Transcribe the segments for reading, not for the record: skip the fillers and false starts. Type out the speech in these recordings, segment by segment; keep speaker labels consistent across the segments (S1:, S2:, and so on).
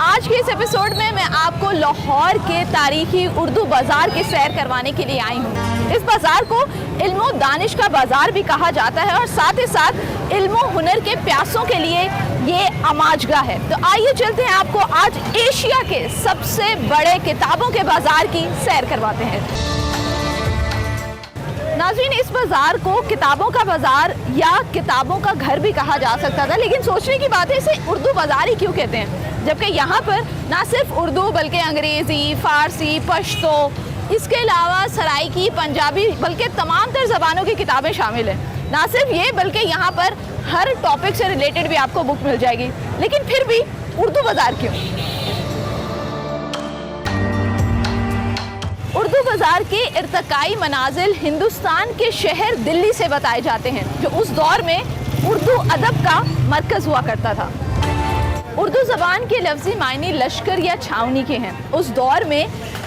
S1: آج کے اس ایپیسوڈ میں آپ کو لاہور کے تاریخی اردو بازار کی سیر کروانے کے لیے آئی ہوں۔ اس بازار کو علم و دانش کا بازار بھی کہا جاتا ہے اور ساتھ ہی ساتھ علم و ہنر کے پیاسوں کے لیے یہ آماجگاہ ہے۔ تو آئیے چلتے ہیں آپ کو آج ایشیا کے سب سے بڑے کتابوں کے بازار کی سیر کرواتے ہیں۔ ناظرین، اس بازار کو کتابوں کا بازار یا کتابوں کا گھر بھی کہا جا سکتا تھا، لیکن سوچنے کی بات ہے اسے اردو بازار ہی کیوں کہتے ہیں، جبکہ یہاں پر نہ صرف اردو بلکہ انگریزی، فارسی، پشتو، اس کے علاوہ سرائکی، پنجابی بلکہ تمام تر زبانوں کی کتابیں شامل ہیں۔ نہ صرف یہ بلکہ یہاں پر ہر ٹاپک سے ریلیٹڈ بھی آپ کو بک مل جائے گی، لیکن پھر بھی اردو بازار کیوں؟ اردو بازار کے ارتقائی منازل ہندوستان کے شہر دلی سے بتائے جاتے ہیں، جو اس دور میں اردو ادب کا مرکز ہوا کرتا تھا۔ اردو زبان کے لفظی معنی لشکر یا چھاونی کے ہیں۔ اس دور میں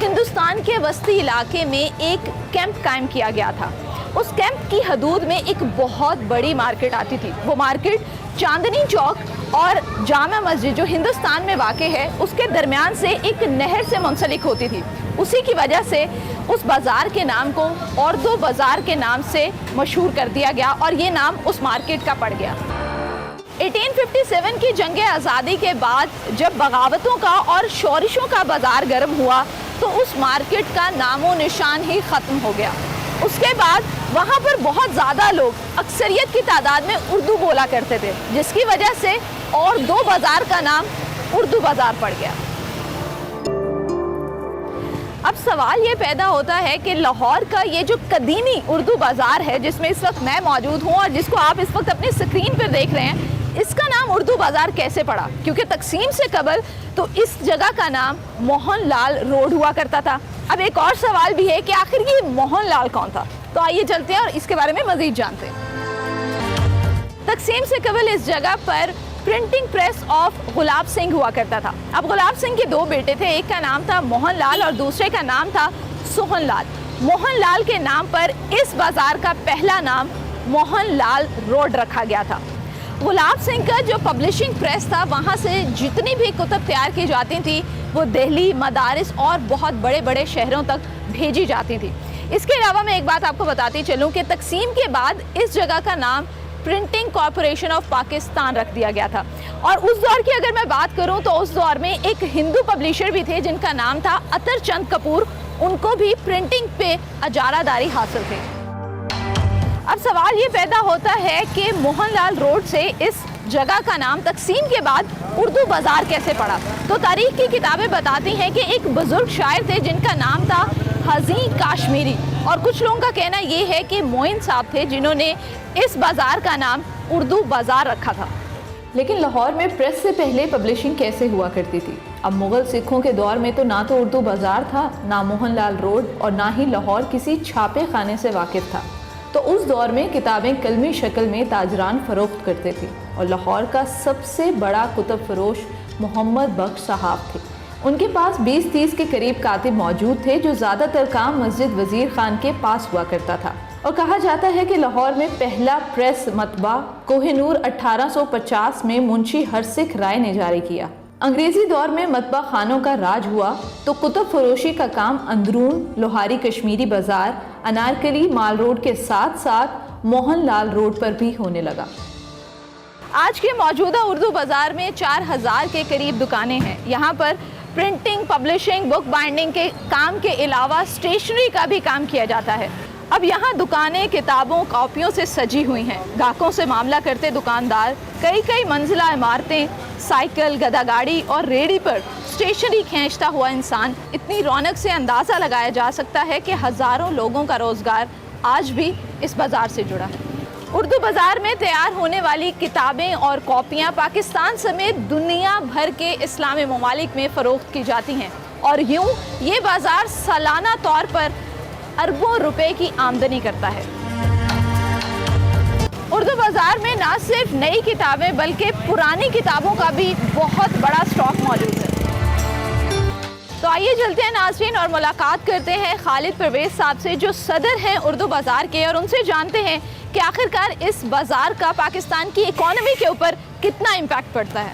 S1: ہندوستان کے وسطی علاقے میں ایک کیمپ قائم کیا گیا تھا۔ اس کیمپ کی حدود میں ایک بہت بڑی مارکیٹ آتی تھی۔ وہ مارکیٹ چاندنی چوک اور جامع مسجد جو ہندوستان میں واقع ہے اس کے درمیان سے ایک نہر سے منسلک ہوتی تھی۔ اسی کی وجہ سے اس بازار کے نام کو اردو بازار کے نام سے مشہور کر دیا گیا اور یہ نام اس مارکیٹ کا پڑ گیا۔ 1857 کی جنگ آزادی کے بعد جب بغاوتوں کا اور شورشوں کا بازار گرم ہوا تو اس مارکیٹ کا نام و نشان ہی ختم ہو گیا۔ اس کے بعد وہاں پر بہت زیادہ لوگ اکثریت کی تعداد میں اردو بولا کرتے تھے، جس کی وجہ سے اور دو بازار کا نام اردو بازار پڑ گیا۔ اب سوال یہ پیدا ہوتا ہے کہ لاہور کا یہ جو قدیمی اردو بازار ہے جس میں اس وقت میں موجود ہوں اور جس کو آپ اس وقت اپنی اسکرین پر دیکھ رہے ہیں، اس کا نام اردو بازار کیسے پڑا؟ کیونکہ تقسیم سے قبل تو اس جگہ کا نام موہن لال روڈ ہوا کرتا تھا۔ اب ایک اور سوال بھی ہے کہ آخر یہ موہن لال کون تھا؟ تو آئیے چلتے ہیں اور اس کے بارے میں مزید جانتے ہیں۔ تقسیم سے قبل اس جگہ پر printing press of Gulab Singh ہوا کرتا تھا۔ اب گلاب سنگھ کے دو بیٹے تھے، ایک کا نام تھا موہن لال اور دوسرے کا نام تھا سوہن لال۔ موہن لال کے نام پر اس بازار کا پہلا نام موہن لال روڈ رکھا گیا تھا۔ گلاب سنگھ کا جو پبلشنگ پریس تھا وہاں سے جتنی بھی کتب تیار کی جاتی تھی وہ دہلی، مدارس اور بہت بڑے بڑے شہروں تک بھیجی جاتی تھی۔ اس کے علاوہ میں ایک بات آپ کو بتاتی چلوں کہ تقسیم کے بعد اس جگہ کا نام پرنٹنگ کارپوریشن آف پاکستان رکھ دیا گیا تھا۔ اور اس دور کی اگر میں بات کروں تو اس دور میں ایک ہندو پبلشر بھی تھے جن کا نام تھا اتر چند کپور، ان کو بھی پرنٹنگ پہ اجارہ داری حاصل تھی۔ اب سوال یہ پیدا ہوتا ہے کہ موہن لال روڈ سے اس جگہ کا نام تقسیم کے بعد اردو بازار کیسے پڑا؟ تو تاریخ کی کتابیں بتاتی ہیں کہ ایک بزرگ شاعر تھے جن کا نام تھا حزین کاشمیری، اور کچھ لوگوں کا کہنا یہ ہے کہ معین صاحب تھے جنہوں نے اس بازار کا نام اردو بازار رکھا تھا۔ لیکن لاہور میں پریس سے پہلے پبلشنگ کیسے ہوا کرتی تھی؟ اب مغل سکھوں کے دور میں تو نہ تو اردو بازار تھا، نہ موہن لال روڈ، اور نہ ہی لاہور کسی چھاپے خانے سے واقف تھا۔ تو اس دور میں کتابیں قلمی شکل میں تاجران فروخت کرتے تھے، اور لاہور کا سب سے بڑا کتب فروش محمد بخش صاحب تھے۔ ان کے پاس 20-30 کے قریب کاتب موجود تھے، جو زیادہ تر کام مسجد وزیر خان کے پاس ہوا کرتا تھا۔ اور کہا جاتا ہے کہ لاہور میں پہلا پریس مطبع کوہ نور 1850 میں منشی ہرسکھ رائے نے جاری کیا۔ انگریزی دور میں مطبع خانوں کا راج ہوا تو کتب فروشی کا کام اندرون لوہاری کشمیری بازار، انارکلی مال روڈ کے ساتھ ساتھ موہن لال روڈ پر بھی ہونے لگا۔ آج کے موجودہ اردو بازار میں 4000 کے قریب دکانیں ہیں۔ یہاں پر پرنٹنگ، پبلشنگ، بک بائنڈنگ کے کام کے علاوہ اسٹیشنری کا بھی کام کیا جاتا ہے۔ اب یہاں دکانیں کتابوں، کاپیوں سے سجی ہوئی ہیں۔ گاہکوں سے معاملہ کرتے دکاندار کئی منزلہ عمارتیں، سائیکل، گدا گاڑی اور ریڑھی پر اسٹیشنری کھینچتا ہوا انسان، اتنی رونق سے اندازہ لگایا جا سکتا ہے کہ ہزاروں لوگوں کا روزگار آج بھی اس بازار سے جڑا ہے۔ اردو بازار میں تیار ہونے والی کتابیں اور کاپیاں پاکستان سمیت دنیا بھر کے اسلامی ممالک میں فروخت کی جاتی ہیں، اور یوں یہ بازار سالانہ طور پر اربوں روپے کی آمدنی کرتا ہے۔ اردو بازار میں نہ صرف نئی کتابیں بلکہ پرانی کتابوں کا بھی بہت بڑا اسٹاک موجود ہے۔ تو آئیے چلتے ہیں ناظرین اور ملاقات کرتے ہیں خالد پرویز صاحب سے جو صدر ہیں اردو بازار کے، اور ان سے جانتے ہیں کہ آخرکار اس بازار کا پاکستان کی اکانومی کے اوپر کتنا امپیکٹ پڑتا ہے۔